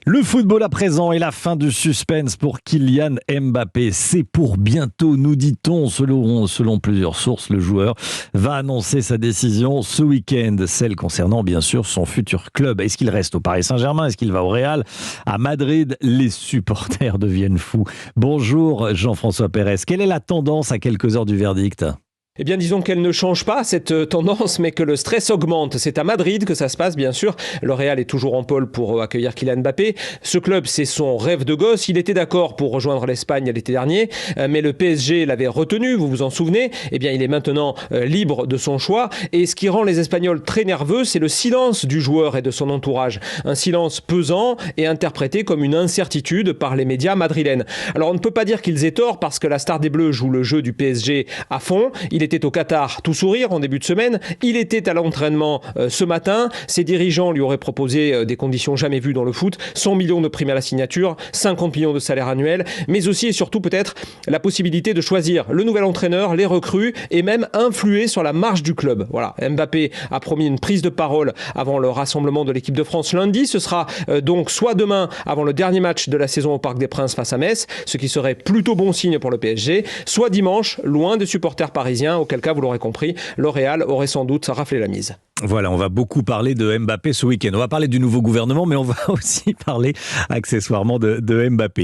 Le football à présent et la fin du suspense pour Kylian Mbappé. C'est pour bientôt, nous dit-on. Selon plusieurs sources, le joueur va annoncer sa décision ce week-end. Celle concernant bien sûr son futur club. Est-ce qu'il reste au Paris Saint-Germain? Est-ce qu'il va au Real? À Madrid, les supporters deviennent fous. Bonjour Jean-François Pérez. Quelle est la tendance à quelques heures du verdict? Eh bien, disons qu'elle ne change pas, cette tendance, mais que le stress augmente. C'est à Madrid que ça se passe, bien sûr. Le Real est toujours en pôle pour accueillir Kylian Mbappé. Ce club, c'est son rêve de gosse. Il était d'accord pour rejoindre l'Espagne l'été dernier, mais le PSG l'avait retenu, vous vous en souvenez. Eh bien, il est maintenant libre de son choix. Et ce qui rend les Espagnols très nerveux, c'est le silence du joueur et de son entourage. Un silence pesant et interprété comme une incertitude par les médias madrilènes. Alors, on ne peut pas dire qu'ils aient tort, parce que la star des Bleus joue le jeu du PSG à fond. Il était au Qatar tout sourire en début de semaine. Il était à l'entraînement ce matin. Ses dirigeants lui auraient proposé des conditions jamais vues dans le foot. 100 millions de primes à la signature, 50 millions de salaire annuel, mais aussi et surtout peut-être la possibilité de choisir le nouvel entraîneur, les recrues et même influer sur la marche du club. Voilà, Mbappé a promis une prise de parole avant le rassemblement de l'équipe de France lundi. Ce sera donc soit demain avant le dernier match de la saison au Parc des Princes face à Metz, ce qui serait plutôt bon signe pour le PSG, soit dimanche, loin des supporters parisiens, auquel cas, vous l'aurez compris, le Real aurait sans doute raflé la mise. Voilà, on va beaucoup parler de Mbappé ce week-end. On va parler du nouveau gouvernement, mais on va aussi parler accessoirement de Mbappé.